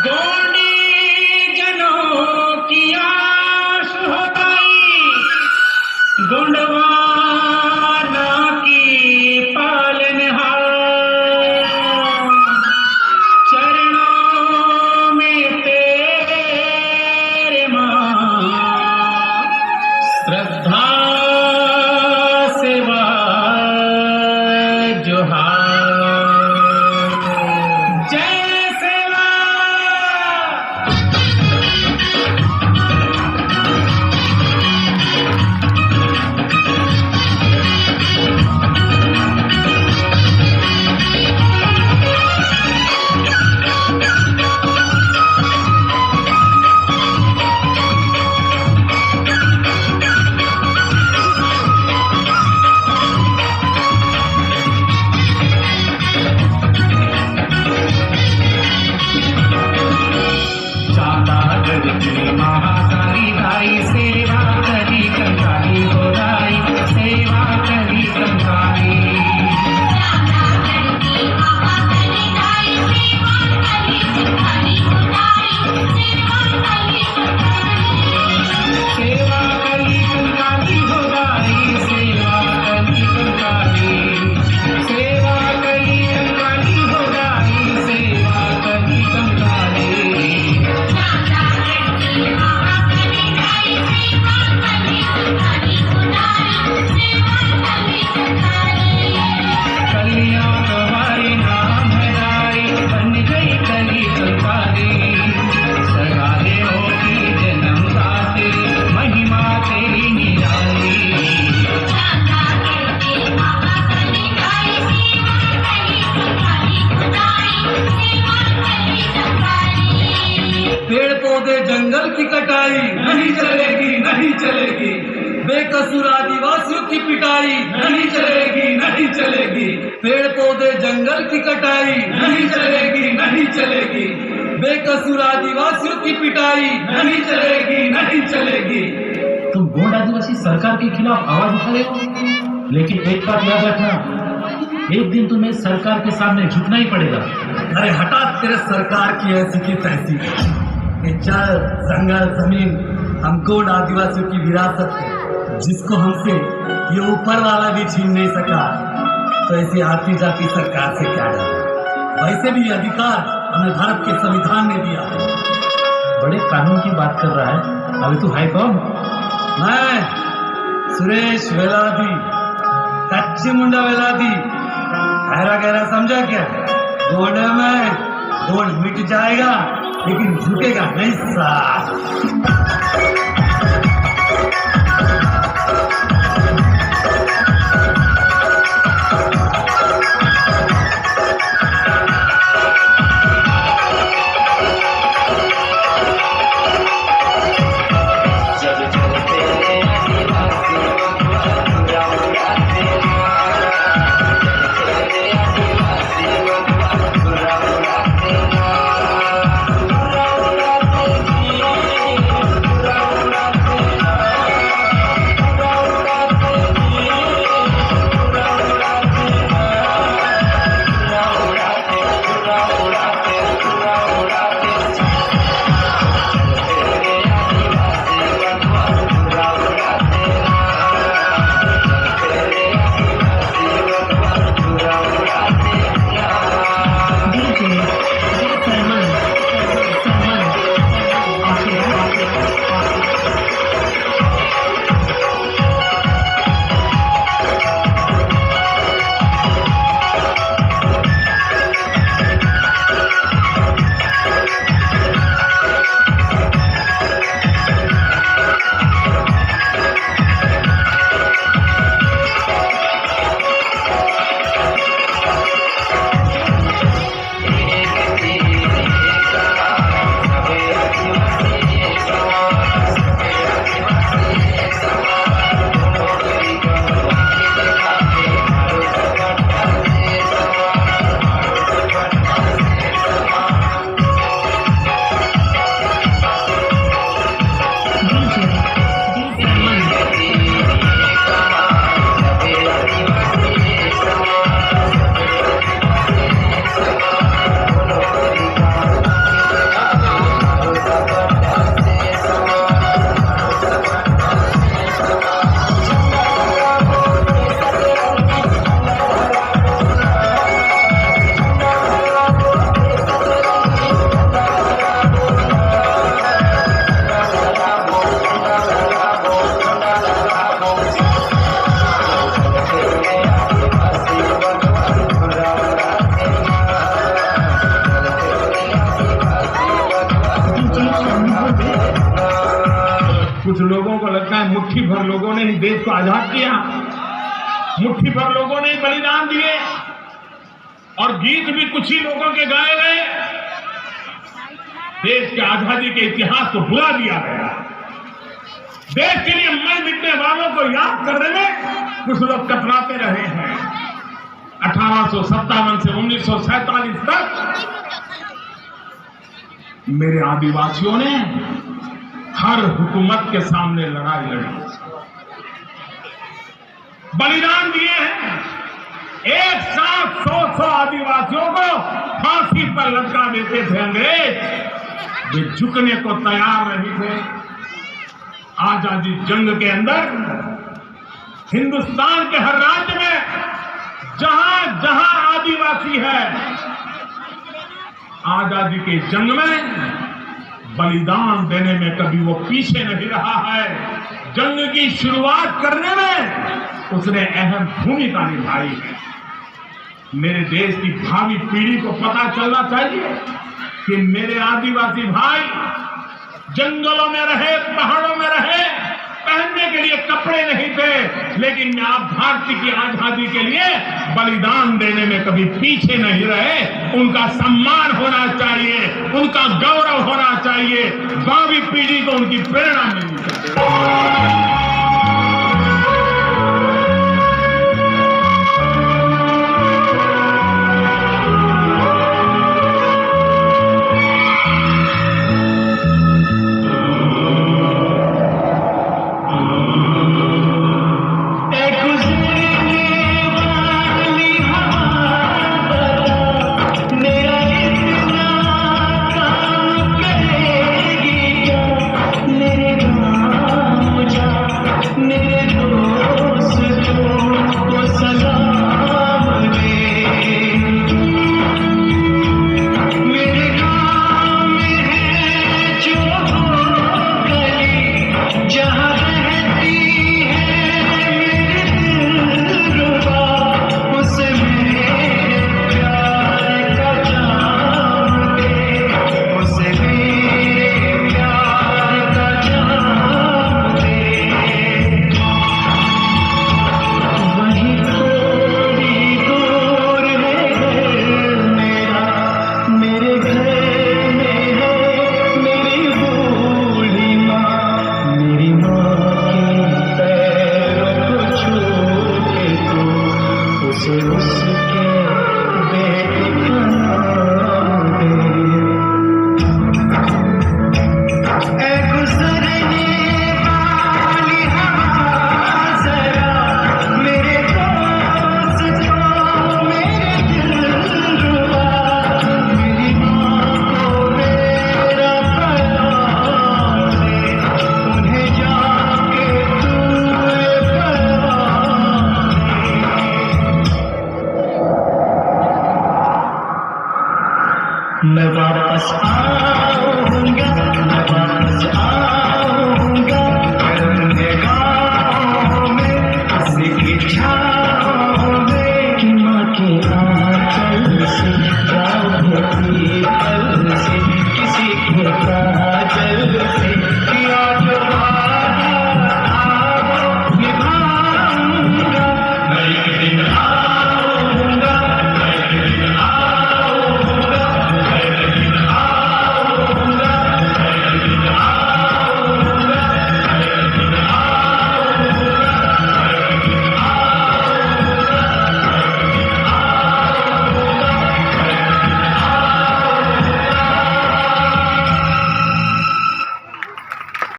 गोंडी जनों की आस हो गई, गोंडवाना की पालनहार, चरणों में तेरे मां श्रद्धा सेवा जोहार। महाकाली दाई सेवा करी कंकाली हो दाई, सेवा करी कंकाली। सेवा करी कंकाली हो दाई, सेवा करी कंकाली, सेवा करी कंकाली हो दाई, सेवा करी कंकाली। कलियां तुम्हारी नाम हराई, बन गई कली कंकाली। सगा दे होगी जन्म दाते, महिमा तेरी निराली। पेड़ पौधे जंगल की कटाई नहीं चलेगी, नहीं चलेगी। बेकसूर आदिवासियों की पिटाई नहीं चलेगी, नहीं चलेगी। पेड़ पौधे जंगल की कटाई नहीं चलेगी, नहीं चलेगी। बेकसूर आदिवासियों की पिटाई नहीं चलेगी, नहीं चलेगी। तुम गोंड आदिवासी सरकार के खिलाफ आवाज उठा रहे हो, लेकिन एक बात याद रखना, एक दिन तुम्हें सरकार के सामने झुकना ही पड़ेगा। अरे हटा तेरे सरकार की ऐसी की तैसी। ये जल जंगल जमीन हम गोंड आदिवासियों की विरासत है, जिसको हमसे ये ऊपर वाला भी छीन नहीं सका। तो ऐसी आती जाती सरकार से क्या डर? वैसे भी ये अधिकार हमें भारत के संविधान ने दिया है। बड़े कानून की बात कर रहा है, अभी तू है कौन? मैं सुरेश वेलादी, कच्ची मुंडा वेलादी। गहरा गहरा समझा क्या? गोंड में गोंड मिट जाएगा, लेकिन झुकेगा नहीं साथ। कुछ लोगों को लगता है मुट्ठी भर लोगों ने ही देश को आजाद किया, मुट्ठी भर लोगों ने ही बलिदान दिए और गीत भी कुछ ही लोगों के गाए गए। देश के आजादी के इतिहास को भुला दिया गया। देश के लिए मर मिटने वालों को याद करने में कुछ लोग कतराते रहे हैं। 1857 से 1947 तक मेरे आदिवासियों ने हर हुकूमत के सामने लड़ाई लड़ी, बलिदान दिए हैं। एक साथ 100 आदिवासियों को फांसी पर लटका देते थे अंग्रेज, वे झुकने को तैयार नहीं थे। आजादी जंग के अंदर हिंदुस्तान के हर राज्य में जहां जहां आदिवासी है, आजादी के जंग में बलिदान देने में कभी वो पीछे नहीं रहा है। जंग की शुरुआत करने में उसने अहम भूमिका निभाई है। मेरे देश की भावी पीढ़ी को पता चलना चाहिए कि मेरे आदिवासी भाई जंगलों में रहे, पहाड़ों में रहे, पहनने के लिए कपड़े नहीं थे, लेकिन आप भारत की आजादी के लिए बलिदान देने में कभी पीछे नहीं रहे। उनका सम्मान होना चाहिए, उनका गौरव होना चाहिए, भावी पीढ़ी को उनकी प्रेरणा मिलनी चाहिए। मैं वापस आऊंगा, मैं वापस आऊंगा।